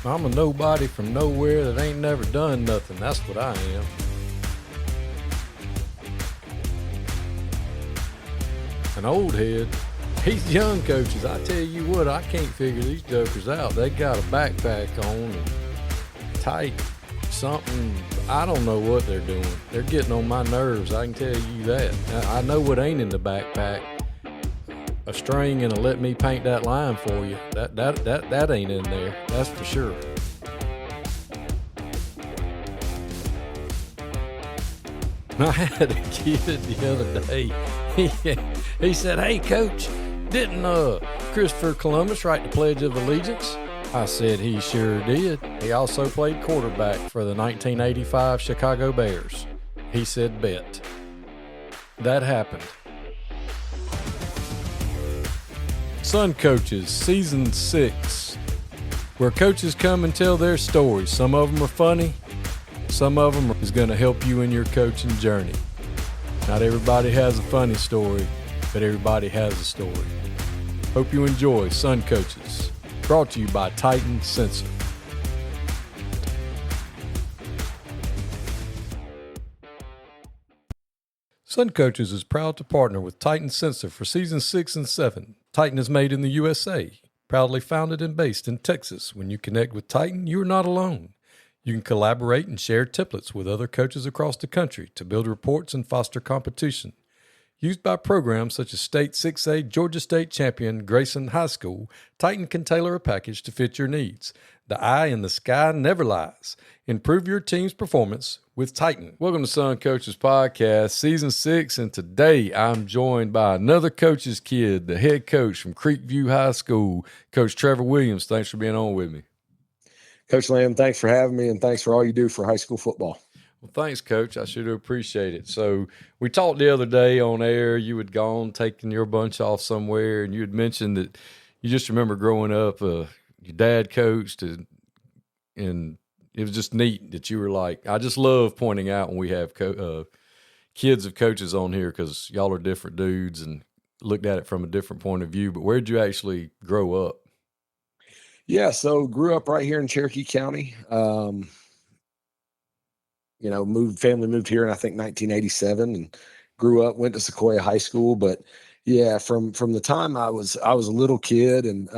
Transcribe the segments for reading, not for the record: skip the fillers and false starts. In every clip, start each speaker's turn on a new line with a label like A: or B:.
A: I'm a nobody from nowhere that ain't never done nothing. That's what I am. An old head. These young coaches, I tell you what, I can't figure these jokers out. They got a backpack on and tight something. I don't know what they're doing. They're getting on my nerves. I can tell you that. I know what ain't in the backpack. A string and a let me paint that line for you. That ain't in there. That's for sure. I had a kid the other day. He said, "Hey, Coach, didn't Christopher Columbus write the Pledge of Allegiance?" I said, "He sure did. He also played quarterback for the 1985 Chicago Bears." He said, "Bet." That happened. Sun Coaches, Season 6, where coaches come and tell their stories. Some of them are funny. Some of them is going to help you in your coaching journey. Not everybody has a funny story, but everybody has a story. Hope you enjoy Sun Coaches, brought to you by Titan Sensor. Sun Coaches is proud to partner with Titan Sensor for Season 6 and 7. Titan is made in the USA, proudly founded and based in Texas. When you connect with Titan, you are not alone. You can collaborate and share templates with other coaches across the country to build reports and foster competition. Used by programs such as State 6A, Georgia State Champion, Grayson High School, Titan can tailor a package to fit your needs. The eye in the sky never lies. Improve your team's performance with Titan. Welcome to Sun Coaches Podcast, Season 6, and today I'm joined by another coach's kid, the head coach from Creekview High School, Coach Trevor Williams. Thanks for being on with me.
B: Coach Lamb, thanks for having me, and thanks for all you do for high school football.
A: Well, thanks, Coach. I sure do appreciate it. So we talked the other day on air. You had gone, taking your bunch off somewhere, and you had mentioned that you just remember growing up, your dad coached, and it was just neat that you were like, I just love pointing out when we have kids of coaches on here because y'all are different dudes and looked at it from a different point of view. But where'd you actually grow up?
B: Yeah, so grew up right here in Cherokee County. Family moved here in I think 1987, and grew up, went to Sequoia High School. But yeah, from the time I was a little kid, and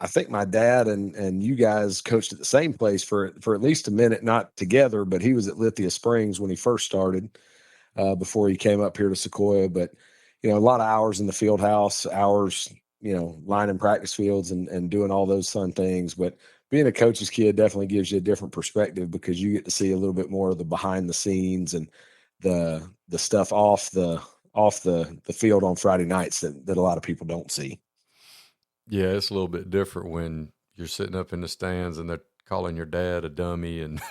B: I think my dad and you guys coached at the same place for at least a minute, not together, but he was at Lithia Springs when he first started, before he came up here to Sequoia. But a lot of hours in the field house, hours lining practice fields and doing all those fun things. But being a coach's kid definitely gives you a different perspective because you get to see a little bit more of the behind the scenes and the stuff off the field on Friday nights that a lot of people don't see.
A: Yeah, it's a little bit different when you're sitting up in the stands and they're calling your dad a dummy. And,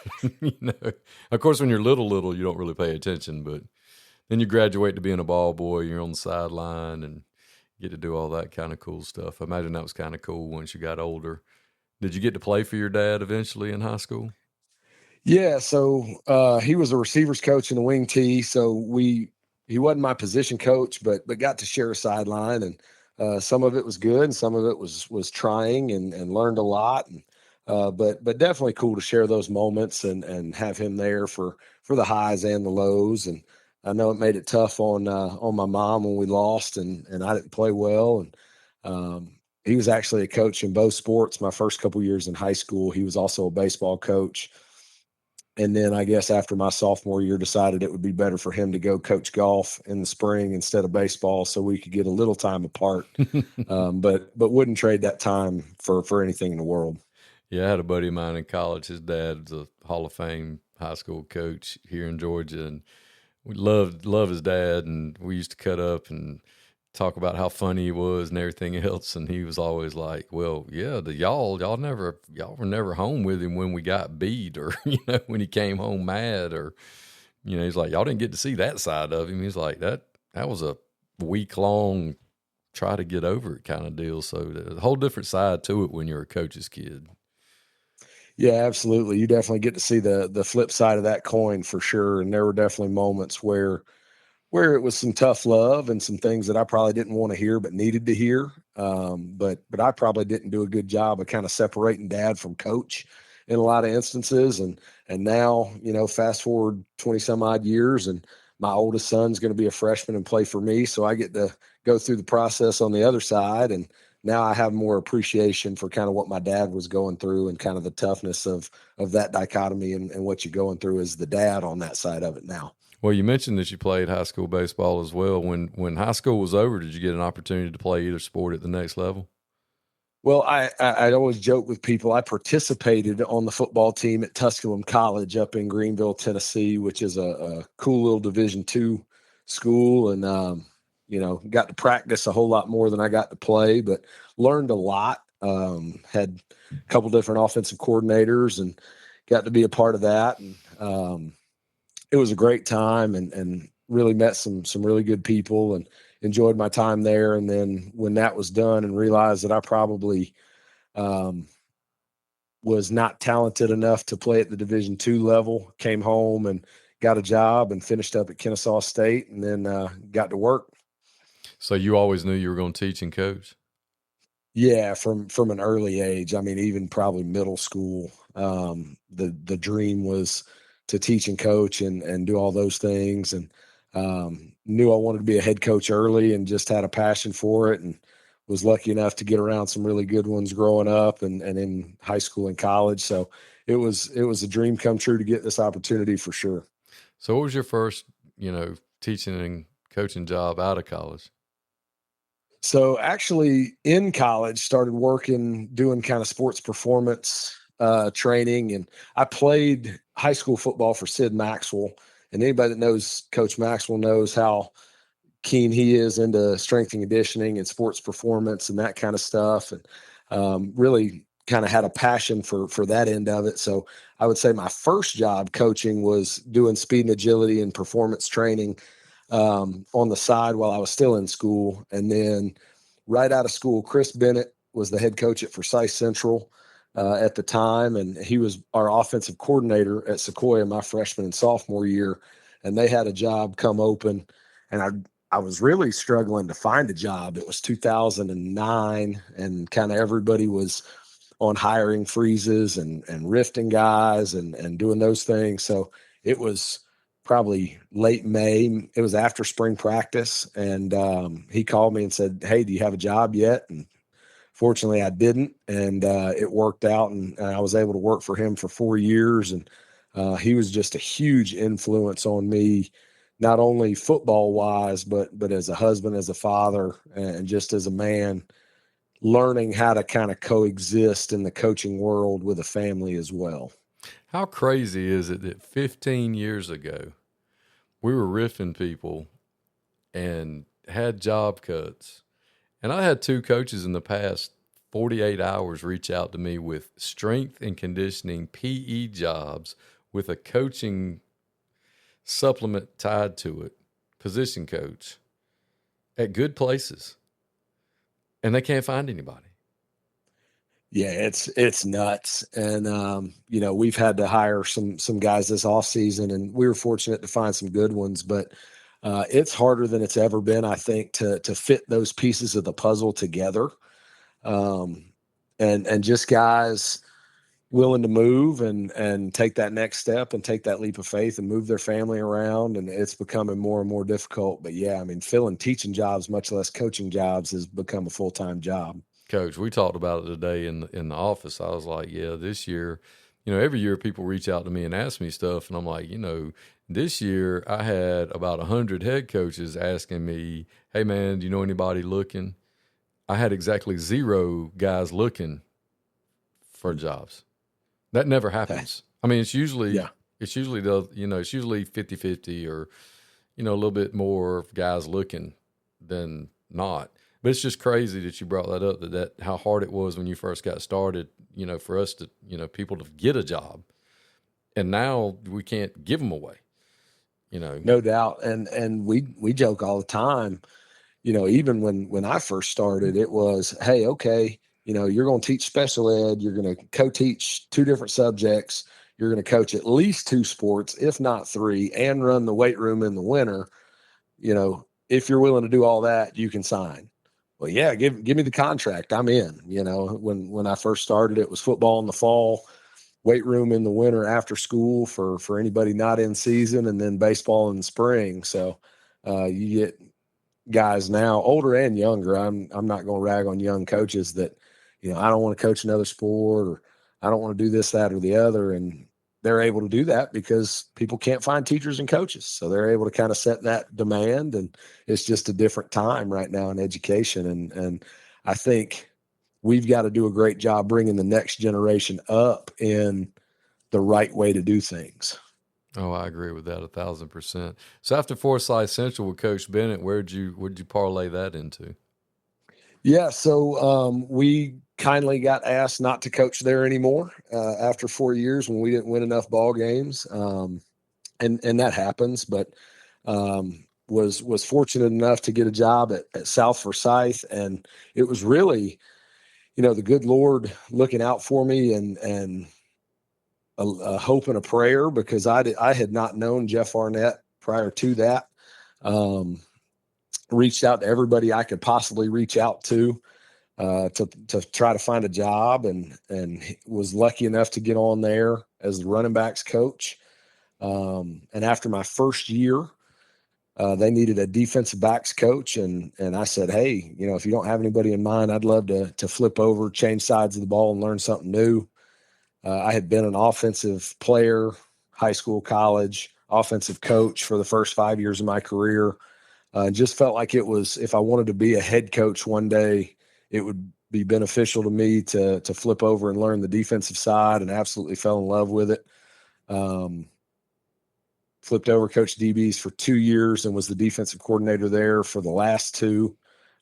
A: of course, when you're little, you don't really pay attention. But then you graduate to being a ball boy, you're on the sideline and get to do all that kind of cool stuff. I imagine that was kind of cool once you got older. Did you get to play for your dad eventually in high school?
B: Yeah, so he was a receivers coach and a wing T. So he wasn't my position coach, but got to share a sideline, and some of it was good, and some of it was trying, and learned a lot. And but definitely cool to share those moments and have him there for the highs and the lows. And I know it made it tough on my mom when we lost, and I didn't play well. And he was actually a coach in both sports. My first couple years in high school, he was also a baseball coach. And then I guess after my sophomore year, decided it would be better for him to go coach golf in the spring instead of baseball, so we could get a little time apart. But wouldn't trade that time for anything in the world.
A: Yeah, I had a buddy of mine in college. His dad's a Hall of Fame high school coach here in Georgia, and we love his dad, and we used to cut up and talk about how funny he was and everything else. And he was always like, well, yeah, y'all were never home with him when we got beat, or, when he came home mad, or, he's like, y'all didn't get to see that side of him. He's like, that was a week long try to get over it kind of deal. So there's a whole different side to it when you're a coach's kid.
B: Yeah, absolutely. You definitely get to see the flip side of that coin for sure. And there were definitely moments where where it was some tough love and some things that I probably didn't want to hear but needed to hear. But I probably didn't do a good job of kind of separating dad from coach in a lot of instances. And now, fast forward 20 some odd years, and my oldest son's going to be a freshman and play for me. So I get to go through the process on the other side. And now I have more appreciation for kind of what my dad was going through and kind of the toughness of that dichotomy and what you're going through as the dad on that side of it now.
A: Well, you mentioned that you played high school baseball as well. When high school was over, did you get an opportunity to play either sport at the next level?
B: Well, I'd always joke with people. I participated on the football team at Tusculum College up in Greenville, Tennessee, which is a cool little Division II school, and got to practice a whole lot more than I got to play, but learned a lot. Had a couple different offensive coordinators and got to be a part of that, and it was a great time, and really met some really good people and enjoyed my time there. And then when that was done and realized that I probably was not talented enough to play at the Division II level, came home and got a job and finished up at Kennesaw State, and then got to work.
A: So you always knew you were going to teach and coach?
B: Yeah, from an early age. I mean, even probably middle school, the dream was to teach and coach and do all those things. And knew I wanted to be a head coach early and just had a passion for it, and was lucky enough to get around some really good ones growing up and in high school and college. So it was a dream come true to get this opportunity for sure.
A: So what was your first, teaching and coaching job out of college?
B: So actually in college, started working, doing kind of sports performance training. And I played high school football for Sid Maxwell. And anybody that knows Coach Maxwell knows how keen he is into strength and conditioning and sports performance and that kind of stuff. And really kind of had a passion for that end of it. So I would say my first job coaching was doing speed and agility and performance training on the side while I was still in school. And then right out of school, Chris Bennett was the head coach at Forsyth Central at the time. And he was our offensive coordinator at Sequoia my freshman and sophomore year. And they had a job come open, and I was really struggling to find a job. It was 2009, and kind of everybody was on hiring freezes and rifting guys and doing those things. So it was probably late May. It was after spring practice, and he called me and said, "Hey, do you have a job yet?" And fortunately I didn't, and it worked out, and I was able to work for him for 4 years. And he was just a huge influence on me, not only football wise, but as a husband, as a father, and just as a man, learning how to kind of coexist in the coaching world with a family as well.
A: How crazy is it that 15 years ago, we were riffing people and had job cuts? And I had 2 coaches in the past 48 hours reach out to me with strength and conditioning PE jobs with a coaching supplement tied to it, position coach, at good places. And they can't find anybody.
B: Yeah, it's nuts. And, we've had to hire some guys this off season, and we were fortunate to find some good ones, but it's harder than it's ever been, I think, to fit those pieces of the puzzle together. And just guys willing to move and take that next step and take that leap of faith and move their family around. And it's becoming more and more difficult. But yeah, I mean, filling teaching jobs, much less coaching jobs, has become a full-time job.
A: Coach, we talked about it today in the office. I was like, yeah, this year, every year people reach out to me and ask me stuff. And I'm like, this year I had about 100 head coaches asking me, hey, man, do you know anybody looking? I had exactly 0 guys looking for jobs. That never happens. I mean, it's usually 50-50 or, a little bit more guys looking than not. But it's just crazy that you brought that up, that how hard it was when you first got started, for us to, people to get a job. And now we can't give them away,
B: No doubt. And we joke all the time, even when I first started, it was, hey, okay, you're going to teach special ed, you're going to co-teach 2 different subjects, you're going to coach at least 2 sports, if not 3, and run the weight room in the winter. if you're willing to do all that, you can sign. Well, yeah, give me the contract. I'm in. When I first started, it was football in the fall, weight room in the winter after school for anybody not in season, and then baseball in the spring. So you get guys now, older and younger. I'm not going to rag on young coaches that, I don't want to coach another sport, or I don't want to do this, that, or the other. And they're able to do that because people can't find teachers and coaches. So they're able to kind of set that demand. And it's just a different time right now in education. And I think we've got to do a great job bringing the next generation up in the right way to do things.
A: Oh, I agree with that 1,000%. So after Forsyth Central with Coach Bennett, where'd you parlay that into?
B: Yeah, so we kindly got asked not to coach there anymore after 4 years when we didn't win enough ball games, and that happens. But was fortunate enough to get a job at South Forsyth, and it was really, the good Lord looking out for me, and a hope and a prayer, because I had not known Jeff Arnett prior to that. Reached out to everybody I could possibly reach out to try to find a job, and was lucky enough to get on there as the running backs coach. And after my first year, they needed a defensive backs coach, and I said, hey, if you don't have anybody in mind, I'd love to flip over, change sides of the ball, and learn something new. I had been an offensive player, high school, college, offensive coach for the first 5 years of my career. Just felt like it was, if I wanted to be a head coach one day, it would be beneficial to me to flip over and learn the defensive side, and absolutely fell in love with it. Flipped over, coached DBs for 2 years, and was the defensive coordinator there for the last two.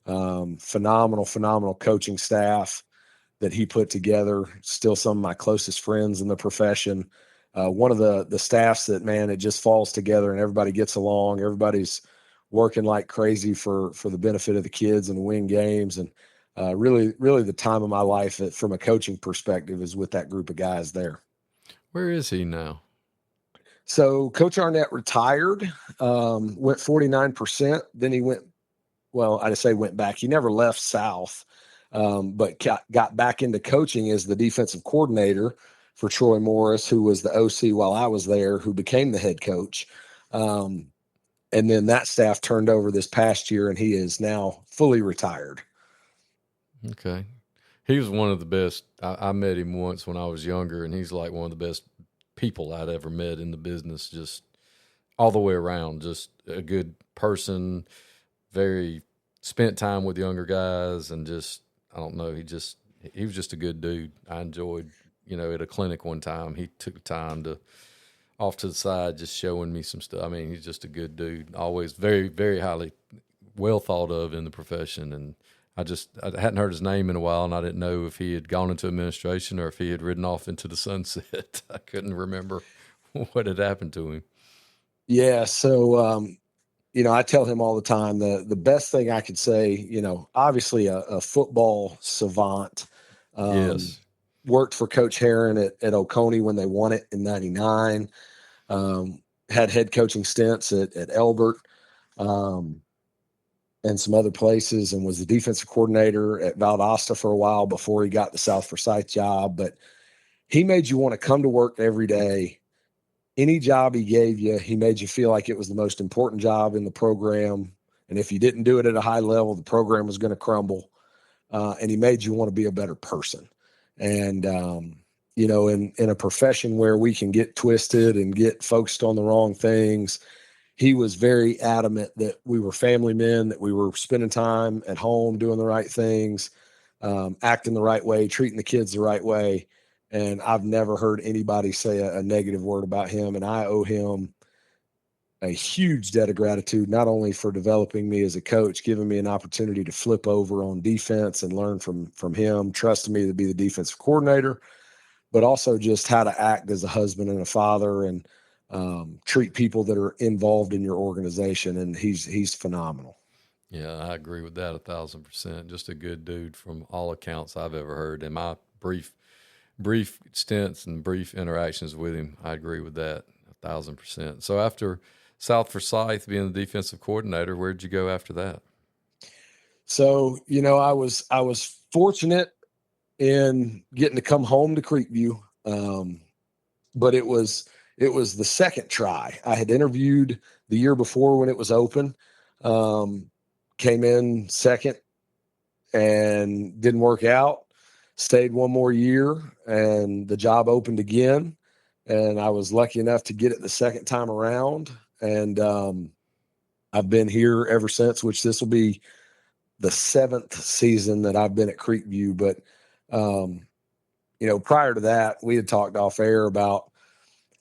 B: Phenomenal coaching staff that he put together. Still some of my closest friends in the profession. One of the staffs that, man, it just falls together and everybody gets along. Everybody's working like crazy for the benefit of the kids and to win games. And really the time of my life from a coaching perspective is with that group of guys there.
A: Where is he now?
B: So Coach Arnett retired, went 49%. Then he went back. He never left South, but got back into coaching as the defensive coordinator for Troy Morris, who was the OC while I was there, who became the head coach. And then that staff turned over this past year, and he is now fully retired.
A: Okay. He was one of the best. I met him once when I was younger, and he's like one of the best people I'd ever met in the business, just all the way around. Just a good person, very spent time with younger guys, and just, I don't know, he was just a good dude. I enjoyed, at a clinic one time, he took the time to off to the side, just showing me some stuff. I mean, he's just a good dude, always very, very highly well thought of in the profession. And I hadn't heard his name in a while, and I didn't know if he had gone into administration or if he had ridden off into the sunset. I couldn't remember what had happened to him.
B: Yeah. So, I tell him all the time, the best thing I could say, obviously a football savant.
A: Yes.
B: Worked for Coach Herron at Oconee when they won it in '99. Had head coaching stints at Elbert and some other places, and was the defensive coordinator at Valdosta for a while before he got the South Forsyth job. But he made you want to come to work every day. Any job he gave you, he made you feel like it was the most important job in the program. And if you didn't do it at a high level, the program was going to crumble. And he made you want to be a better person. And, in a profession where we can get twisted and get focused on the wrong things, he was very adamant that we were family men, that we were spending time at home, doing the right things, acting the right way, treating the kids the right way. And I've never heard anybody say a negative word about him. And I owe him a huge debt of gratitude, not only for developing me as a coach, giving me an opportunity to flip over on defense and learn from him, trusting me to be the defensive coordinator, but also just how to act as a husband and a father, and treat people that are involved in your organization. And he's phenomenal.
A: Yeah, I agree with that 1,000%. Just a good dude from all accounts I've ever heard. In my brief stints and brief interactions with him, I agree with that 1,000%. So after South Forsyth being the defensive coordinator. Where'd you go after that?
B: So, I was fortunate in getting to come home to Creekview. But it was the second try. I had interviewed the year before when it was open, came in second and didn't work out. Stayed one more year and the job opened again. And I was lucky enough to get it the second time around. And I've been here ever since, which this will be the 7th season that I've been at Creekview. But, prior to that, we had talked off air about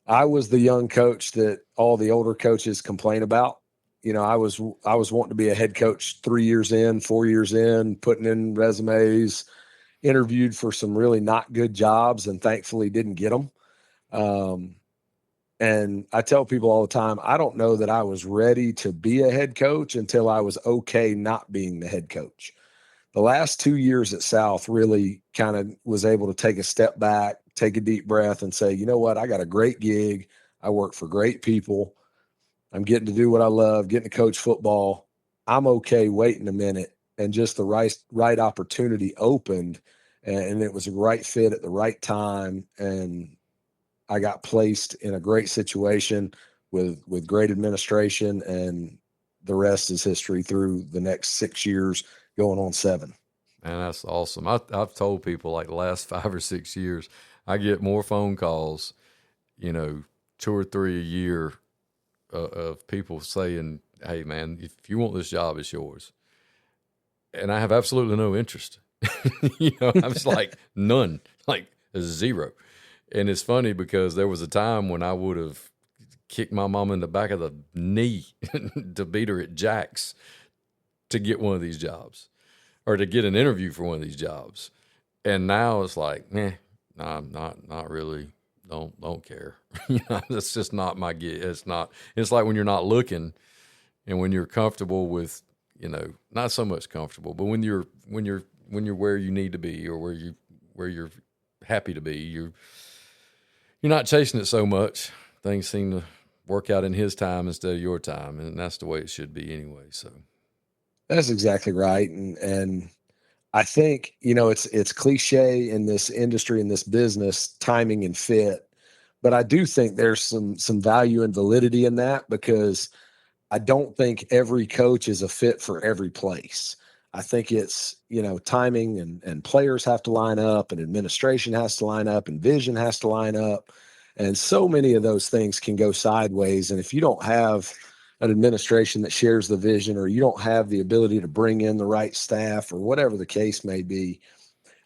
B: I was the young coach that all the older coaches complain about. I was wanting to be a head coach 3 years in, 4 years in, putting in resumes, interviewed for some really not good jobs and thankfully didn't get them. And I tell people all the time, I don't know that I was ready to be a head coach until I was okay not being the head coach. The last 2 years at South really kind of was able to take a step back, take a deep breath and say, you know what, I got a great gig. I work for great people. I'm getting to do what I love, getting to coach football. I'm okay waiting a minute. And just the right opportunity opened and it was a right fit at the right time. And I got placed in a great situation with great administration, and the rest is history through the next 6 years, going on 7.
A: Man, that's awesome. I've told people like the last 5 or 6 years, I get more phone calls, 2 or 3 a year of people saying, hey, man, if you want this job, it's yours. And I have absolutely no interest. I was like, none, like 0. And it's funny because there was a time when I would have kicked my mom in the back of the knee to beat her at Jack's to get one of these jobs or to get an interview for one of these jobs. And now it's like, nah, I'm not really, don't care. That's just not my gig. It's like when you're not looking and when you're comfortable with, not so much comfortable, but when you're where you need to be or where you're happy to be, you're not chasing it so much. Things seem to work out in his time instead of your time. And that's the way it should be anyway. So
B: that's exactly right. And I think, it's cliche in this industry, in this business, timing and fit. But I do think there's some value and validity in that, because I don't think every coach is a fit for every place. I think it's, timing and players have to line up and administration has to line up and vision has to line up. And so many of those things can go sideways. And if you don't have an administration that shares the vision, or you don't have the ability to bring in the right staff, or whatever the case may be,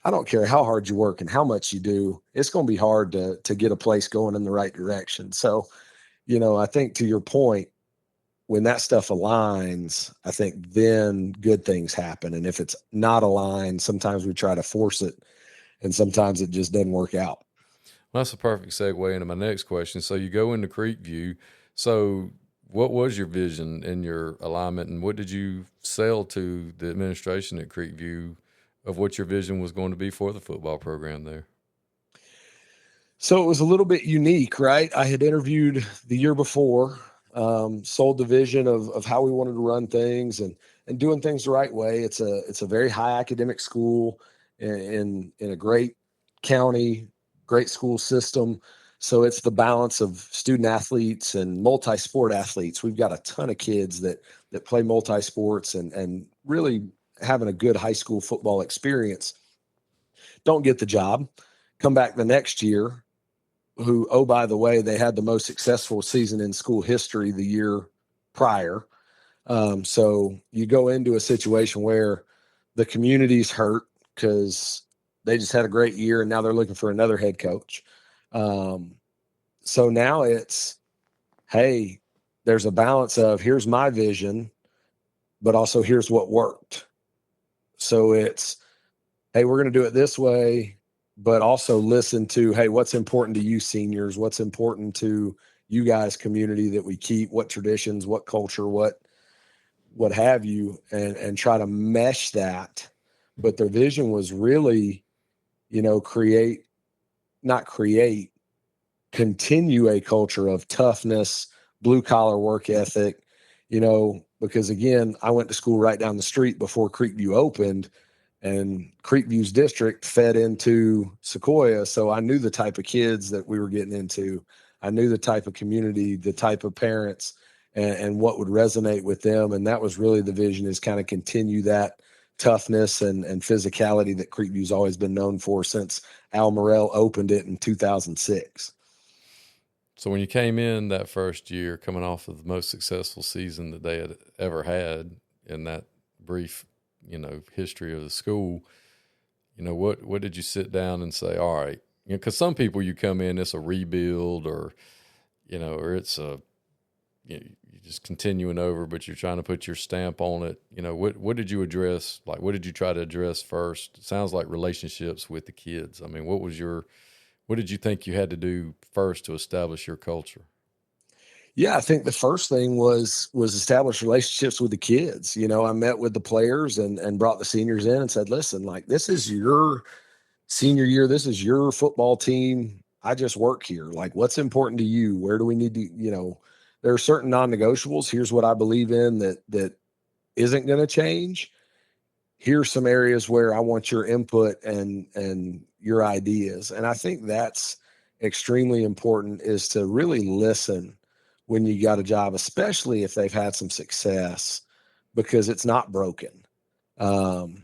B: I don't care how hard you work and how much you do, it's going to be hard to get a place going in the right direction. So, I think to your point, when that stuff aligns, I think then good things happen. And if it's not aligned, sometimes we try to force it and sometimes it just doesn't work out.
A: Well, that's a perfect segue into my next question. So you go into Creekview. So what was your vision and your alignment, and what did you sell to the administration at Creekview of what your vision was going to be for the football program there?
B: So it was a little bit unique, right? I had interviewed the year before, sold the vision of how we wanted to run things and doing things the right way. It's a very high academic school in a great county, great school system. So it's the balance of student athletes and multi-sport athletes. We've got a ton of kids that play multi-sports and really having a good high school football experience. Don't get the job, come back the next year, who, oh, by the way, they had the most successful season in school history the year prior. So you go into a situation where the community's hurt because they just had a great year and now they're looking for another head coach. So now it's, hey, there's a balance of here's my vision, but also here's what worked. So it's, hey, we're going to do it this way, but also listen to, hey, what's important to you seniors? What's important to you guys community that we keep? What traditions, what culture, what have you, and try to mesh that. But their vision was really, continue a culture of toughness, blue collar work ethic, because again, I went to school right down the street before Creekview opened, and Creekview's district fed into Sequoia. So I knew the type of kids that we were getting into. I knew the type of community, the type of parents, and what would resonate with them. And that was really the vision, is kind of continue that toughness and physicality that Creekview's always been known for since Al Morrell opened it in 2006.
A: So when you came in that first year, coming off of the most successful season that they had ever had in that brief, history of the school, what did you sit down and say, all right, because some people, you come in, it's a rebuild, or it's you're just continuing over, but you're trying to put your stamp on it. What did you address? Like, what did you try to address first? It sounds like relationships with the kids. I mean, what did you think you had to do first to establish your culture?
B: Yeah, I think the first thing was establish relationships with the kids. I met with the players and brought the seniors in and said, listen, like, this is your senior year. This is your football team. I just work here. Like, what's important to you? Where do we need to, there are certain non-negotiables. Here's what I believe in that isn't going to change. Here's some areas where I want your input and your ideas. And I think that's extremely important, is to really listen when you got a job, especially if they've had some success, because it's not broken. And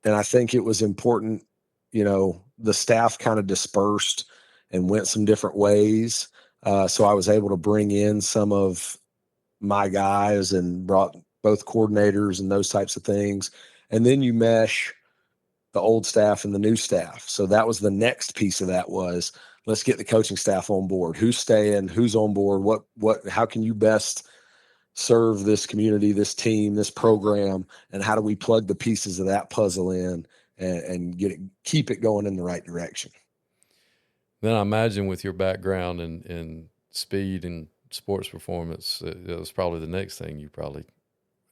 B: I think it was important, the staff kind of dispersed and went some different ways. So I was able to bring in some of my guys and brought both coordinators and those types of things. And then you mesh the old staff and the new staff. So that was the next piece of that, was let's get the coaching staff on board. Who's staying, who's on board, how can you best serve this community, this team, this program, and how do we plug the pieces of that puzzle in and keep it going in the right direction?
A: Then I imagine, with your background in speed and sports performance, it was probably the next thing you probably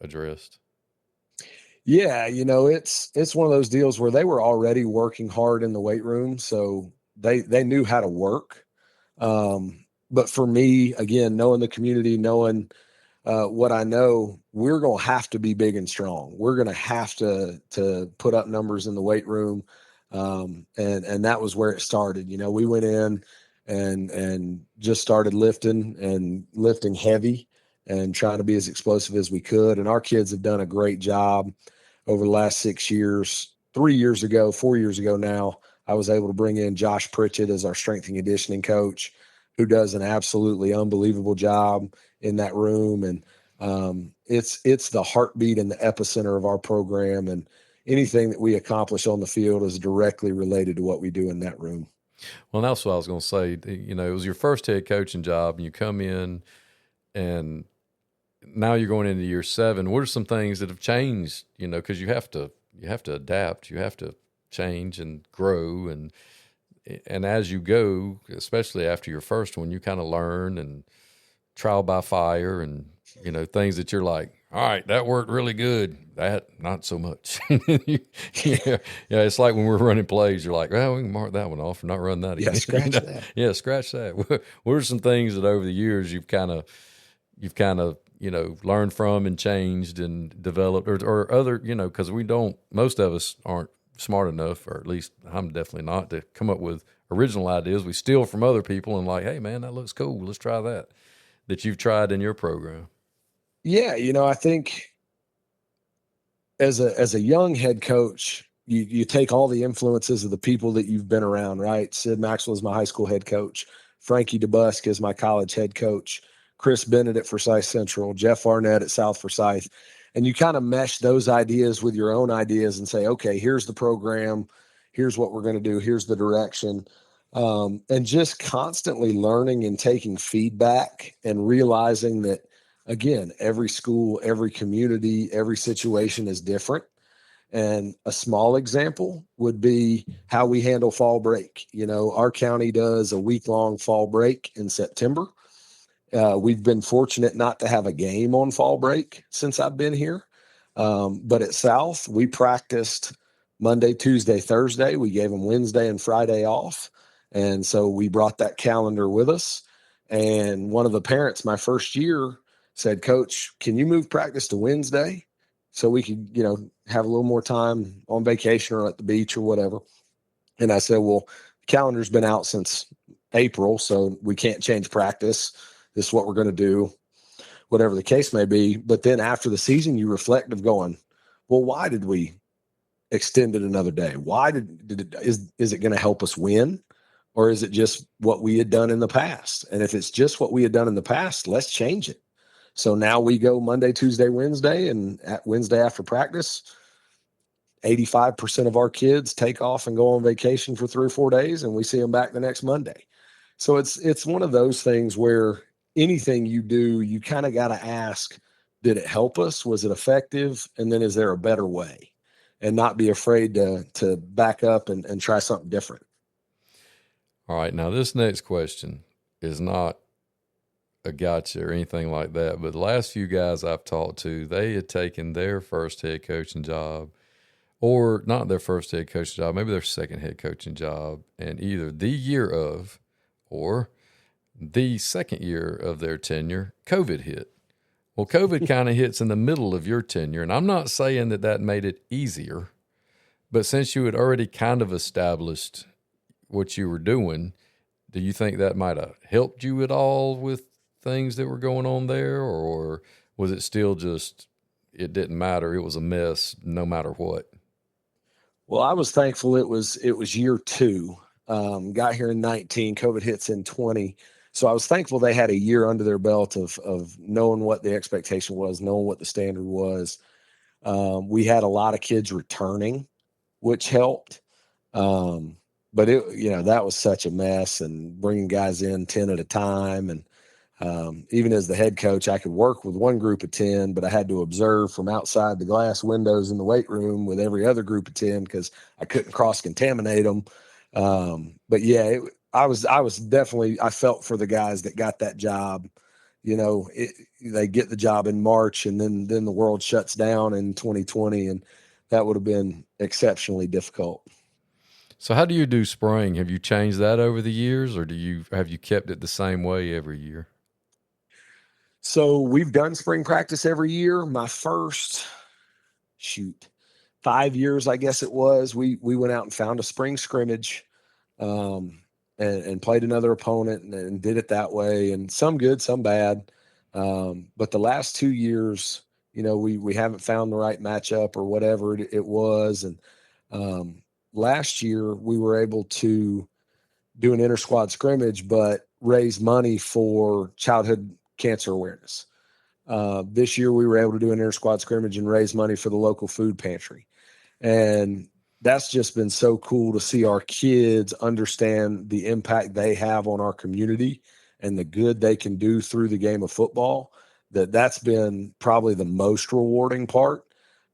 A: addressed.
B: Yeah, it's one of those deals where they were already working hard in the weight room, so they knew how to work. But for me, again, knowing the community, knowing what I know, we're going to have to be big and strong. We're going to have to put up numbers in the weight room. And that was where it started. We went in and just started lifting heavy and trying to be as explosive as we could. And our kids have done a great job over the last 6 years. 4 years ago now, I was able to bring in Josh Pritchett as our strength and conditioning coach, who does an absolutely unbelievable job in that room. And it's the heartbeat and the epicenter of our program. And anything that we accomplish on the field is directly related to what we do in that room.
A: Well, that's what I was going to say. It was your first head coaching job, and you come in, and now you're going into year 7. What are some things that have changed? Because you have to adapt, you have to change and grow, and as you go, especially after your first one, you kind of learn and trial by fire, and things that you're like, all right, that worked really good. That not so much. Yeah, it's like when we're running plays, you're like, well, we can mark that one off and not run that again.
B: Yeah, scratch that.
A: Yeah, scratch that. What are some things that over the years you've kind of learned from and changed and developed, or other, because most of us aren't smart enough, or at least I'm definitely not, to come up with original ideas. We steal from other people and like, hey man, that looks cool, let's try that you've tried in your program.
B: Yeah, I think as a young head coach, you take all the influences of the people that you've been around, right? Sid Maxwell is my high school head coach. Frankie DeBusk is my college head coach. Chris Bennett at Forsyth Central. Jeff Arnett at South Forsyth. And you kind of mesh those ideas with your own ideas and say, okay, here's the program. Here's what we're going to do. Here's the direction. And just constantly learning and taking feedback and realizing that, again, every school, every community, every situation is different. And a small example would be how we handle fall break. Our county does a week-long fall break in September. We've been fortunate not to have a game on fall break since I've been here. But at South, we practiced Monday, Tuesday, Thursday. We gave them Wednesday and Friday off. And so we brought that calendar with us. And one of the parents my first year said, "Coach, can you move practice to Wednesday so we could, have a little more time on vacation or at the beach or whatever?" And I said, "Well, the calendar's been out since April, so we can't change practice. This is what we're going to do, whatever the case may be." But then after the season, you reflect of going, "Well, why did we extend it another day? Why is it going to help us win? Or is it just what we had done in the past?" And if it's just what we had done in the past, let's change it. So now we go Monday, Tuesday, Wednesday, and at Wednesday after practice, 85% of our kids take off and go on vacation for 3 or 4 days, and we see them back the next Monday. So it's one of those things where anything you do, you kind of got to ask, did it help us? Was it effective? And then is there a better way? And not be afraid to back up and try something different.
A: All right. Now, this next question is not a gotcha or anything like that, but the last few guys I've talked to, they had taken their first head coaching job, or not their first head coaching job, maybe their second head coaching job, and either the year of or the second year of their tenure, COVID hit. Well, COVID kind of hits in the middle of your tenure, and I'm not saying that made it easier, but since you had already kind of established what you were doing, do you think that might have helped you at all with things that were going on there, or was it still just it didn't matter? It was a mess no matter what.
B: Well, I was thankful it was year two. Got here in 19, COVID hits in 20. So I was thankful they had a year under their belt of knowing what the expectation was, knowing what the standard was. We had a lot of kids returning, which helped. But that was such a mess, and bringing guys in 10 at a time. And even as the head coach, I could work with one group of 10, but I had to observe from outside the glass windows in the weight room with every other group of 10 because I couldn't cross contaminate them. But yeah, I was definitely, I felt for the guys that got that job. They get the job in March, and then the world shuts down in 2020, and that would have been exceptionally difficult.
A: So how do you do spring? Have you changed that over the years, or have you kept it the same way every year?
B: So we've done spring practice every year. My first 5 years, I guess it was, we went out and found a spring scrimmage, and played another opponent and did it that way. And some good, some bad. But the last 2 years, we haven't found the right matchup or whatever it was. And last year we were able to do an inter-squad scrimmage, but raise money for childhood cancer awareness. This year we were able to do an inter-squad scrimmage and raise money for the local food pantry. And that's just been so cool to see our kids understand the impact they have on our community and the good they can do through the game of football. That's been probably the most rewarding part.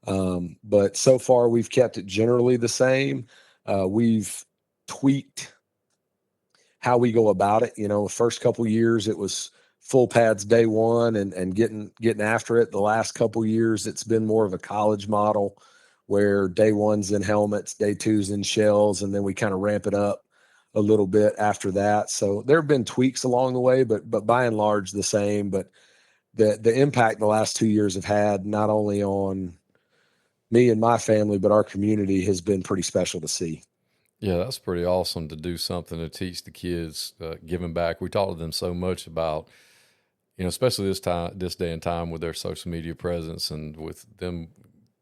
B: But so far we've kept it generally the same. We've tweaked how we go about it. The first couple of years it was full pads day one and getting after it. The last couple of years it's been more of a college model where day one's in helmets, day two's in shells, and then we kind of ramp it up a little bit after that. So there have been tweaks along the way, but by and large the same. But the impact the last 2 years have had not only on me and my family, but our community has been pretty special to see.
A: Yeah, that's pretty awesome to do something to teach the kids, giving back. We talk to them so much about, especially this day and time with their social media presence and with them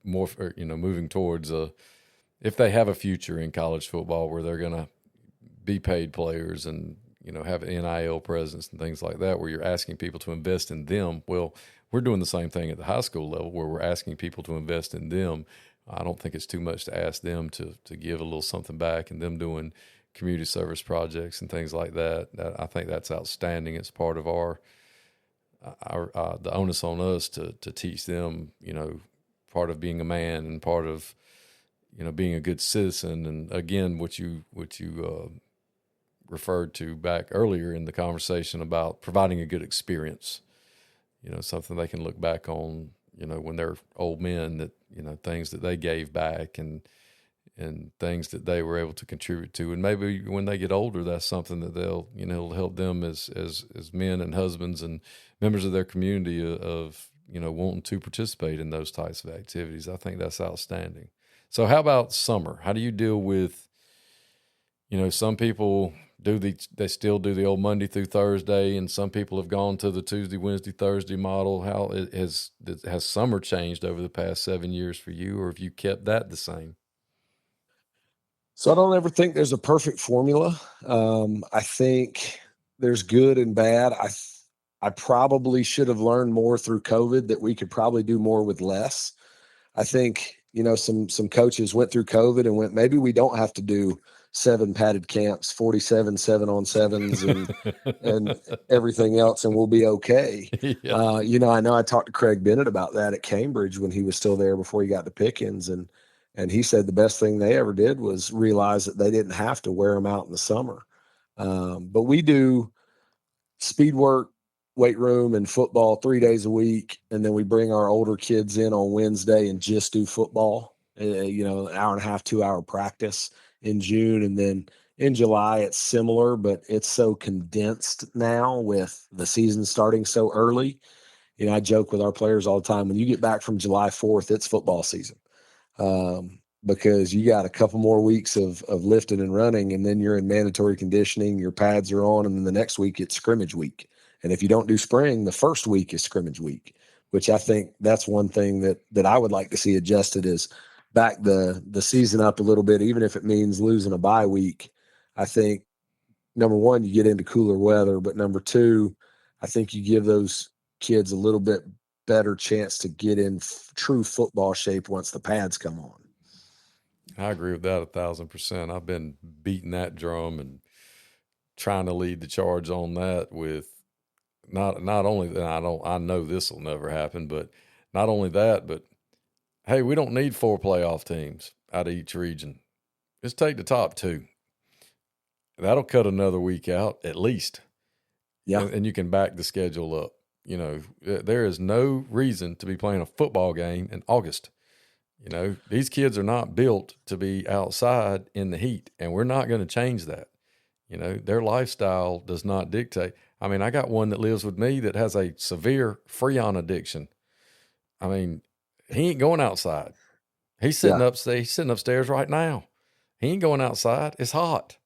A: more, moving towards if they have a future in college football where they're going to be paid players and, have an NIL presence and things like that, where you're asking people to invest in them. Well, we're doing the same thing at the high school level where we're asking people to invest in them. I don't think it's too much to ask them to give a little something back, and them doing community service projects and things like that. I think that's outstanding. It's part of our the onus on us to teach them, part of being a man and part of, being a good citizen. And again, what you referred to back earlier in the conversation about providing a good experience, something they can look back on, when they're old men, that, things that they gave back and and things that they were able to contribute to. And maybe when they get older, that's something that it'll help them as men and husbands and members of their community of wanting to participate in those types of activities. I think that's outstanding. So how about summer? How do you deal with, some people they still do the old Monday through Thursday, and some people have gone to the Tuesday, Wednesday, Thursday model. How has summer changed over the past 7 years for you, or have you kept that the same?
B: So I don't ever think there's a perfect formula. I think there's good and bad. I probably should have learned more through COVID that we could probably do more with less. I think, some coaches went through COVID and went, maybe we don't have to do 7 padded camps, 47 7-on-7s and everything else, and we'll be okay.
A: Yeah.
B: I know I talked to Craig Bennett about that at Cambridge when he was still there before he got to Pickens, and he said the best thing they ever did was realize that they didn't have to wear them out in the summer. But we do speed work, weight room, and football 3 days a week, and then we bring our older kids in on Wednesday and just do football. An hour and a half, 2-hour practice in June, and then in July it's similar, but it's so condensed now with the season starting so early. I joke with our players all the time, when you get back from July 4th, it's football season. Because you got a couple more weeks of lifting and running, and then you're in mandatory conditioning, your pads are on, and then the next week it's scrimmage week. And if you don't do spring, the first week is scrimmage week, which I think that's one thing that I would like to see adjusted, is back the season up a little bit, even if it means losing a bye week. I think, number one, you get into cooler weather, but number two, I think you give those kids a little bit better chance to get in true football shape once the pads come on.
A: I agree with that 1,000%. I've been beating that drum and trying to lead the charge on that with not only that I know this will never happen, but not only that, but hey, we don't need 4 playoff teams out of each region. Just take the top 2. That'll cut another week out at least.
B: Yeah.
A: And you can back the schedule up. There is no reason to be playing a football game in August. These kids are not built to be outside in the heat, and we're not going to change that. Their lifestyle does not dictate. I mean, I got one that lives with me that has a severe Freon addiction. I mean, he ain't going outside. He's sitting upstairs. He's sitting upstairs right now. He ain't going outside. It's hot.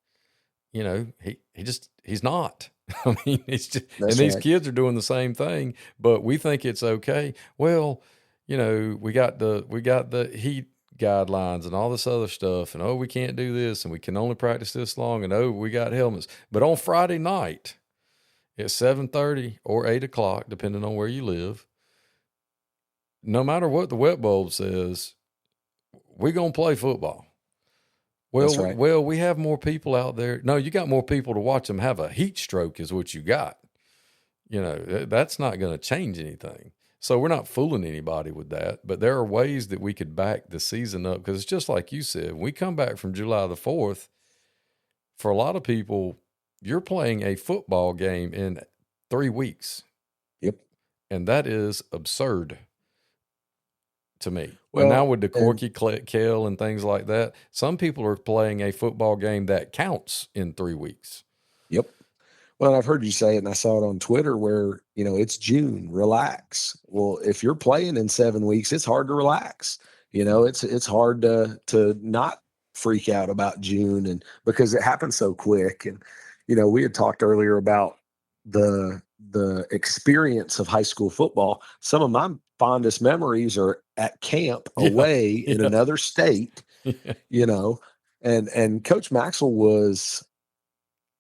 A: He's not. I mean, it's just,
B: That's
A: and these
B: right.
A: kids are doing the same thing, but we think it's okay. Well, we got the heat guidelines and all this other stuff, and we can't do this, and we can only practice this long, and we got helmets. But on Friday night at 7:30 or 8 o'clock, depending on where you live, no matter what the wet bulb says, we're gonna play football. Well,
B: That's right.
A: Well, we have more people out there. No, you got more people to watch them have a heat stroke is what you got. That's not going to change anything. So we're not fooling anybody with that. But there are ways that we could back the season up, because it's just like you said, when we come back from July the 4th, for a lot of people, you're playing a football game in 3 weeks.
B: Yep.
A: And that is absurd to me.
B: Well,
A: and now with the Corky Kell and things like that, some people are playing a football game that counts in 3 weeks.
B: Yep. Well, I've heard you say it, and I saw it on Twitter where, it's June, relax. Well, if you're playing in 7 weeks, it's hard to relax. It's hard to not freak out about June, and because it happens so quick. And, we had talked earlier about the experience of high school football. Some of my fondest memories are at camp away in another state, and Coach Maxwell was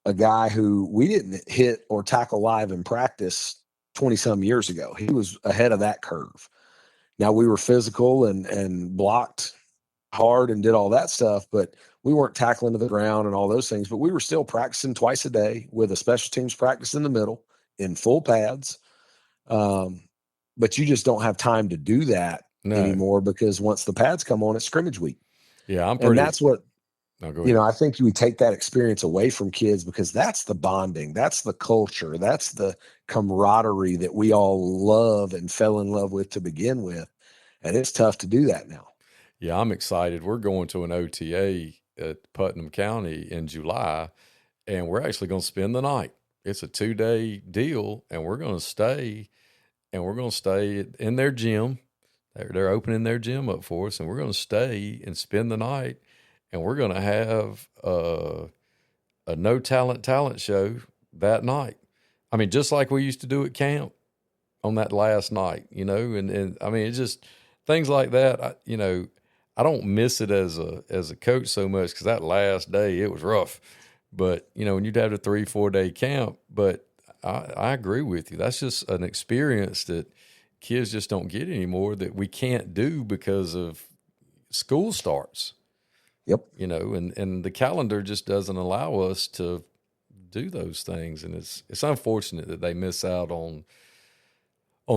B: a guy who we didn't hit or tackle live in practice 20 some years ago. He was ahead of that curve. Now, we were physical and blocked hard and did all that stuff, but we weren't tackling to the ground and all those things, but we were still practicing twice a day with a special teams practice in the middle in full pads. But you just don't have time to do that anymore, because once the pads come on, it's scrimmage week.
A: Yeah,
B: and that's what,
A: go
B: I think we take that experience away from kids, because that's the bonding, that's the culture, that's the camaraderie that we all love and fell in love with to begin with. And it's tough to do that now.
A: Yeah, I'm excited. We're going to an OTA at Putnam County in July, and we're actually going to spend the night. It's a 2-day deal, and we're going to stay, in their gym. They're opening their gym up for us, and we're going to stay and spend the night, and we're going to have a no talent show that night. I mean, just like we used to do at camp on that last night, and I mean, it's just things like that. I don't miss it as a coach so much because that last day it was rough. But when you'd have a 3-4 day camp, but I agree with you. That's just an experience that kids just don't get anymore that we can't do because of school starts.
B: Yep.
A: And the calendar just doesn't allow us to do those things, and it's unfortunate that they miss out on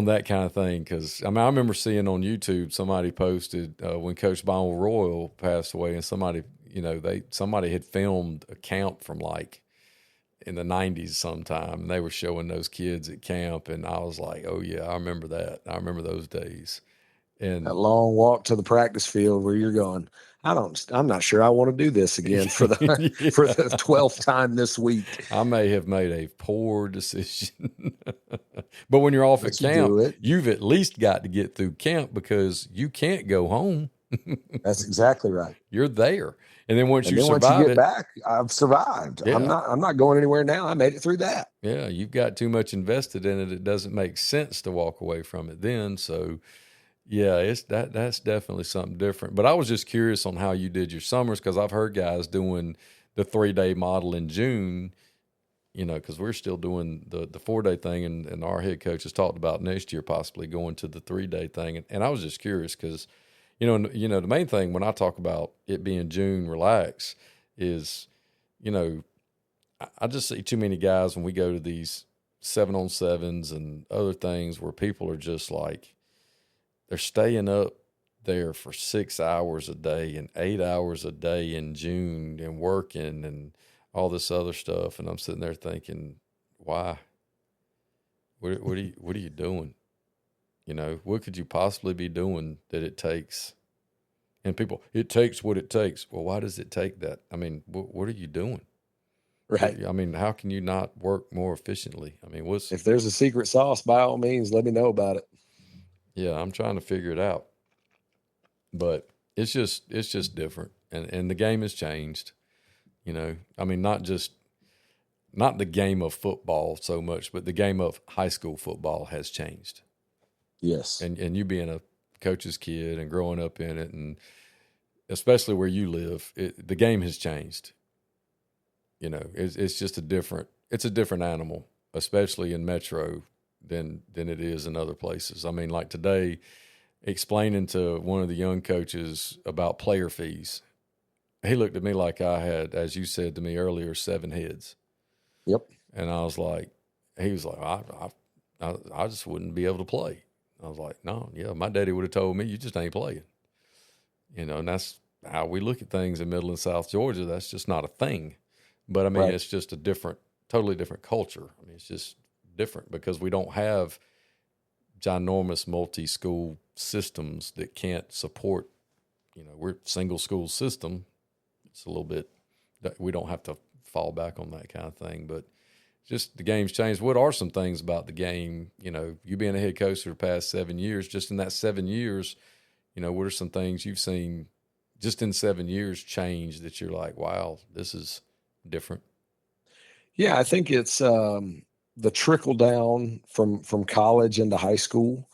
A: that kind of thing. Because I remember seeing on YouTube somebody posted when Coach Bonwell Royal passed away, and somebody had filmed a camp from like in the 90s sometime, and they were showing those kids at camp, and I was like, oh yeah, I remember that. I remember those days. And
B: that long walk to the practice field where you're going, I'm not sure I want to do this again for the
A: yeah.
B: for the 12th time this week.
A: I may have made a poor decision. But when you're off at camp, you've at least got to get through camp because you can't go home.
B: That's exactly right.
A: You're there. And then once you
B: get back, I've survived. Yeah. I'm not going anywhere now. I made it through that.
A: Yeah, you've got too much invested in it. It doesn't make sense to walk away from it then. So yeah, that's definitely something different. But I was just curious on how you did your summers, because I've heard guys doing the 3-day model in June, because we're still doing the 4-day thing, and our head coach has talked about next year possibly going to the 3-day thing. And I was just curious because, the main thing when I talk about it being June relax is, I just see too many guys when we go to these 7-on-7s and other things where people are just like, they're staying up there for 6 hours a day and 8 hours a day in June and working and all this other stuff. And I'm sitting there thinking, why? What are you doing? What could you possibly be doing that it takes? And people, it takes what it takes. Well, why does it take that? I mean, what are you doing?
B: Right.
A: I mean, how can you not work more efficiently? I mean,
B: if there's a secret sauce, by all means, let me know about it.
A: Yeah, I'm trying to figure it out, but it's just different, and the game has changed. I mean, not the game of football so much, but the game of high school football has changed.
B: Yes,
A: and you being a coach's kid and growing up in it, and especially where you live, the game has changed. It's just a different animal, especially in Metro, than it is in other places. I mean, like today, explaining to one of the young coaches about player fees, he looked at me like I had, as you said to me earlier, 7 heads.
B: Yep.
A: And I was like, he was like, I just wouldn't be able to play. I was like, no, yeah, my daddy would have told me, you just ain't playing. And that's how we look at things in Middle and South Georgia. That's just not a thing. But I mean, It's just a totally different culture. I mean, it's just different because we don't have ginormous multi-school systems that can't support, we're a single school system. It's a little bit, we don't have to fall back on that kind of thing, but just the game's changed. What are some things about the game, you being a head coach for the past 7 years, just in that 7 years, what are some things you've seen just in 7 years change that you're like, wow, this is different?
B: Yeah, I think it's, the trickle down from college into high school.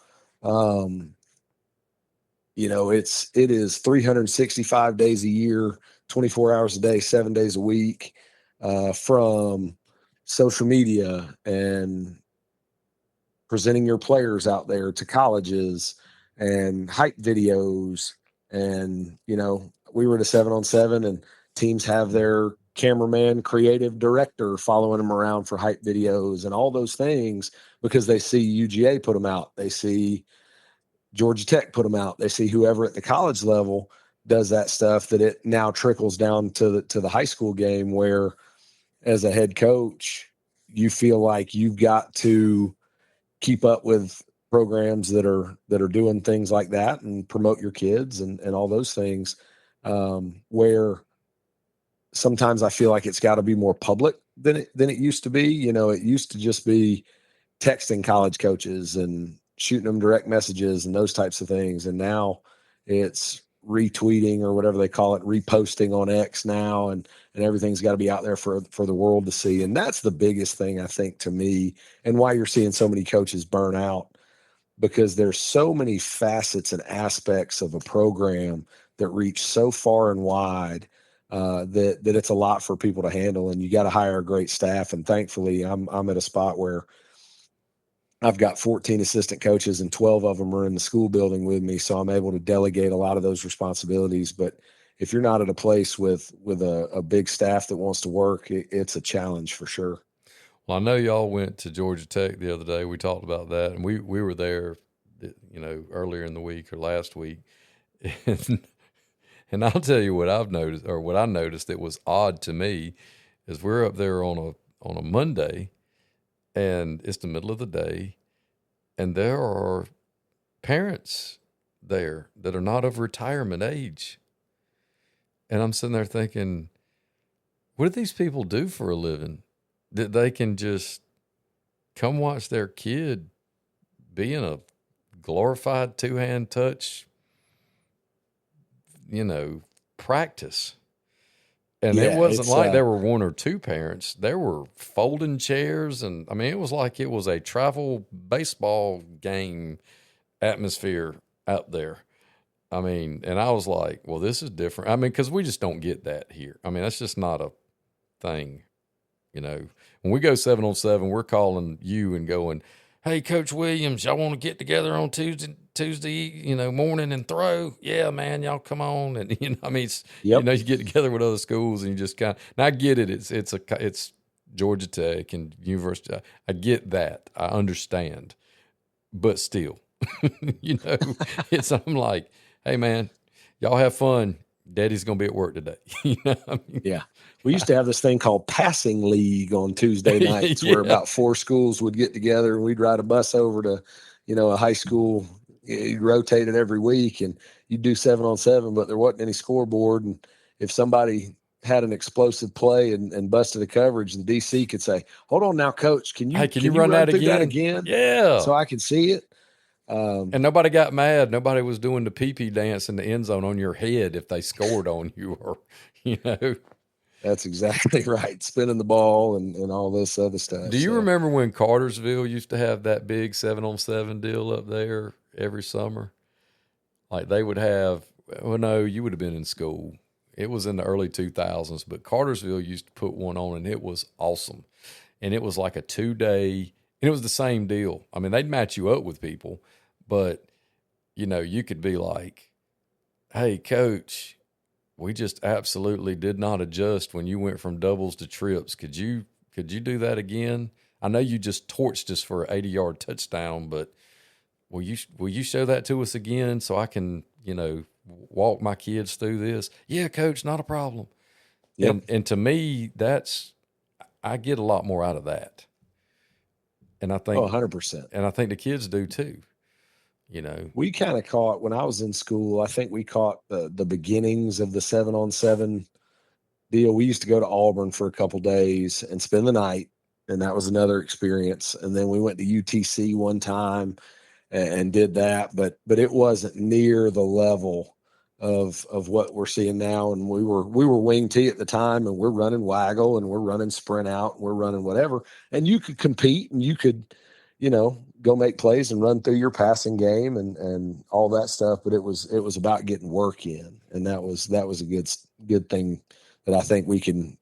B: It is 365 days a year, 24 hours a day, 7 days a week, from social media and presenting your players out there to colleges and hype videos. And, we were at a 7-on-7 and teams have their cameraman, creative director following them around for hype videos and all those things because they see UGA put them out. They see Georgia Tech put them out. They see whoever at the college level does that stuff, that it now trickles down to the high school game where as a head coach, you feel like you've got to keep up with programs that are doing things like that and promote your kids and all those things, where sometimes I feel like it's got to be more public than it used to be. You know, it used to just be texting college coaches and shooting them direct messages and those types of things. And now it's retweeting, or whatever they call it, reposting on X now, and everything's got to be out there for the world to see. And that's the biggest thing, I think, to me, and why you're seeing so many coaches burn out, because there's so many facets and aspects of a program that reach so far and wide, that it's a lot for people to handle, and you got to hire a great staff. And thankfully, I'm at a spot where I've got 14 assistant coaches, and 12 of them are in the school building with me, so I'm able to delegate a lot of those responsibilities. But if you're not at a place with a big staff that wants to work, it's a challenge for sure.
A: Well, I know y'all went to Georgia Tech the other day. We talked about that, and we were there, earlier in the week or last week. And I'll tell you what I've noticed, or what I noticed that was odd to me, is we're up there on a Monday, and it's the middle of the day, and there are parents there that are not of retirement age. And I'm sitting there thinking, what do these people do for a living that they can just come watch their kid be in a glorified two-hand touch, practice? And it wasn't like there were one or two parents. There were folding chairs, and I mean, it was like it was a travel baseball game atmosphere out there. I mean, and I was like, well, this is different. I mean, because we just don't get that here. I mean, that's just not a thing. When we go 7-on-7, we're calling you and going, hey, Coach Williams, y'all want to get together on Tuesday, morning and throw? Yeah, man, y'all come on. And, you get together with other schools and you just kind of, and I get it. It's Georgia Tech and University. I get that. I understand. But still, I'm like, hey, man, y'all have fun. Daddy's going to be at work today.
B: Yeah. We used to have this thing called passing league on Tuesday nights where about 4 schools would get together, and we'd ride a bus over to, a high school. You'd rotate it every week, and you'd do 7-on-7, but there wasn't any scoreboard. And if somebody had an explosive play and busted a coverage, the DC could say, hold on now, coach, can you
A: run that
B: through
A: again?
B: That again?
A: Yeah.
B: So I can see it.
A: And nobody got mad. Nobody was doing the pee-pee dance in the end zone on your head if they scored on you, or,
B: That's exactly right. Spinning the ball and all this other stuff.
A: Do you remember when Cartersville used to have that big 7-on-7 deal up there every summer? Like they would have, well, no, you would have been in school. It was in the early 2000s, but Cartersville used to put one on, and it was awesome. And it was like a 2-day, and it was the same deal. I mean, they'd match you up with people, but, you could be like, hey, coach, we just absolutely did not adjust when you went from doubles to trips. Could you do that again? I know you just torched us for an 80-yard touchdown, but will you show that to us again so I can, walk my kids through this? Yeah, coach, not a problem. Yep. And to me, I get a lot more out of that. And I think
B: 100%.
A: And I think the kids do too.
B: We kind of caught, when I was in school, I think we caught the beginnings of the 7-on-7 deal. We used to go to Auburn for a couple days and spend the night, and that was another experience. And then we went to UTC one time and did that, but it wasn't near the level of what we're seeing now. And we were wing T at the time, and we're running waggle, and we're running sprint out, and we're running whatever. And you could compete, and you could, go make plays and run through your passing game and all that stuff. But it was about getting work in. And that was a good thing that I think we can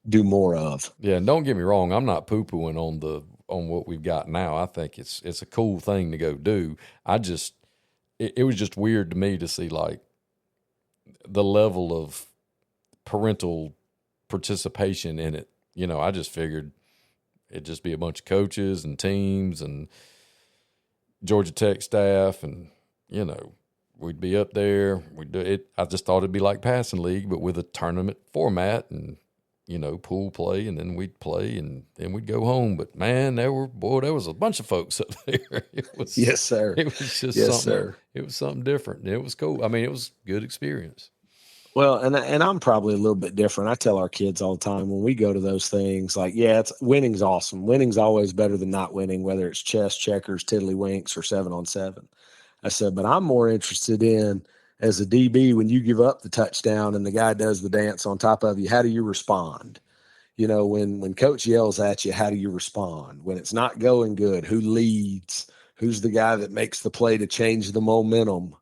B: do more of.
A: Yeah. And don't get me wrong. I'm not poo-pooing on what we've got now. I think it's a cool thing to go do. It was just weird to me to see like the level of parental participation in it. I just figured it'd just be a bunch of coaches and teams and Georgia Tech staff, and we'd be up there. We'd do it. I just thought it'd be like passing league, but with a tournament format, and pool play, and then we'd play, and then we'd go home. But man, there was a bunch of folks up there. It was,
B: yes, sir.
A: It was just
B: yes,
A: something.
B: Sir.
A: It was something different. And it was cool. I mean, it was a good experience.
B: Well, and I'm probably a little bit different. I tell our kids all the time when we go to those things, like, yeah, winning's awesome. Winning's always better than not winning, whether it's chess, checkers, tiddlywinks, or 7-on-7. I said, but I'm more interested in, as a DB, when you give up the touchdown and the guy does the dance on top of you, how do you respond? When coach yells at you, how do you respond? When it's not going good, who leads? Who's the guy that makes the play to change the momentum?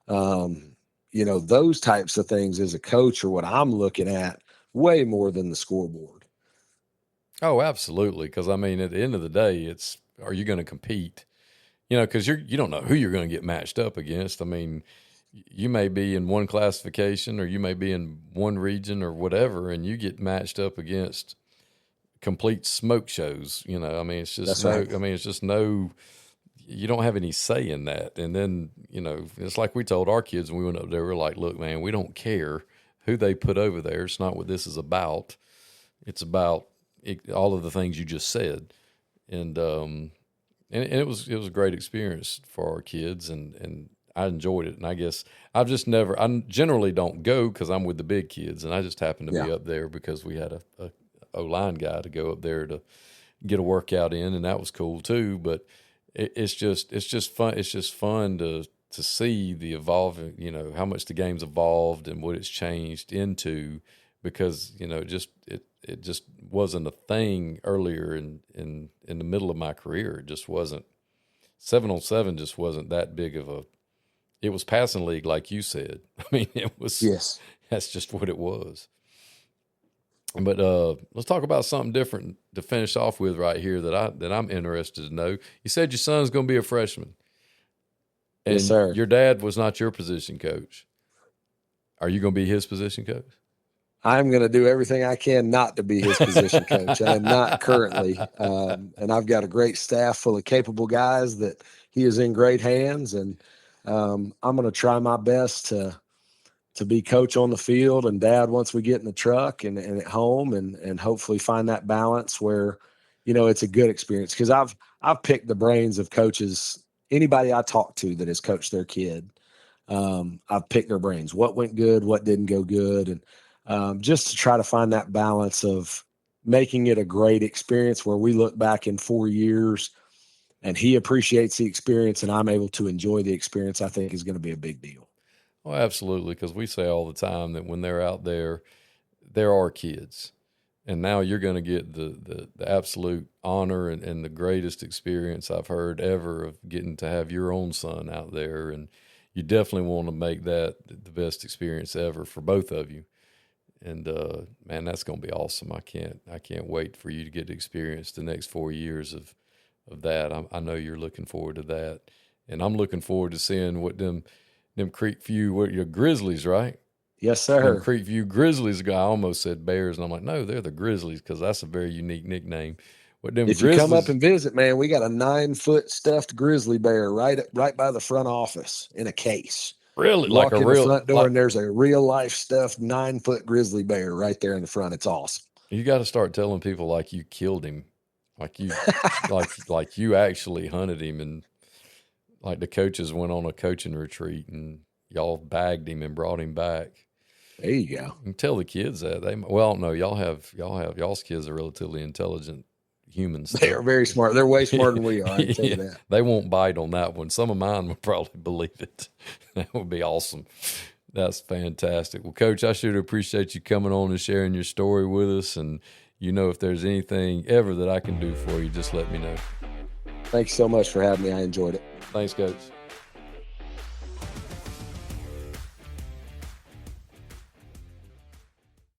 B: Those types of things as a coach are what I'm looking at way more than the scoreboard.
A: Oh, absolutely. Because, I mean, at the end of the day, are you going to compete? Because you don't know who you're going to get matched up against. I mean, you may be in one classification, or you may be in one region or whatever, and you get matched up against complete smoke shows. I mean, it's just
B: right.
A: I mean, it's just no. You don't have any say in that. And then, it's like we told our kids when we went up there, we're like, look, man, we don't care who they put over there. It's not what this is about. It's about all of the things you just said. And it was a great experience for our kids, and I enjoyed it. And I guess I generally don't go because I'm with the big kids, and I just happened to be up there because we had a O-line guy to go up there to get a workout in, and that was cool too. But it's just fun. It's just fun to see the evolving, how much the game's evolved and what it's changed into, because, it just wasn't a thing earlier in the middle of my career. It just wasn't. 7-on-7 just wasn't that big of it was passing league, like you said. I mean, it was,
B: yes,
A: that's just what it was. But let's talk about something different to finish off with right here that I'm interested to know. You said your son's going to be a freshman. And
B: yes, sir.
A: Your dad was not your position coach. Are you going to be his position coach?
B: I'm going to do everything I can not to be his position coach. I am not currently. And I've got a great staff full of capable guys that he is in great hands. And I'm going to try my best to be coach on the field and dad once we get in the truck and at home, and hopefully find that balance where, it's a good experience. Because I've picked the brains of coaches, anybody I talk to that has coached their kid. I've picked their brains, what went good, what didn't go good. And just to try to find that balance of making it a great experience where we look back in 4 years and he appreciates the experience and I'm able to enjoy the experience, I think is going to be a big deal.
A: Oh, absolutely, because we say all the time that when they're out there, there are kids. And now you're going to get the absolute honor and the greatest experience I've heard ever of getting to have your own son out there. And you definitely want to make that the best experience ever for both of you. And, man, that's going to be awesome. I can't wait for you to get to experience the next 4 years of that. I know you're looking forward to that. And I'm looking forward to seeing what them Creekview, your Grizzlies, right?
B: Yes, sir.
A: Them Creekview Grizzlies. I almost said Bears, and I'm like, no, they're the Grizzlies, because that's a very unique nickname. But them
B: if
A: Grizzlies,
B: you come up and visit, man, we got a 9-foot stuffed grizzly bear right by the front office in a case.
A: Really,
B: Walk
A: like
B: in
A: a real
B: the front door, and there's a real life stuffed 9-foot grizzly bear right there in the front. It's awesome.
A: You got to start telling people like you killed him, like you, like you actually hunted him, and like the coaches went on a coaching retreat and y'all bagged him and brought him back.
B: There you go.
A: You can tell the kids that no, y'all's kids are relatively intelligent humans.
B: They are very smart. They're way smarter than we are. I can tell you that.
A: They won't bite on that one. Some of mine would probably believe it. That would be awesome. That's fantastic. Well, Coach, I sure appreciate you coming on and sharing your story with us. And if there's anything ever that I can do for you, just let me know.
B: Thanks so much for having me. I enjoyed it.
A: Thanks, Coach.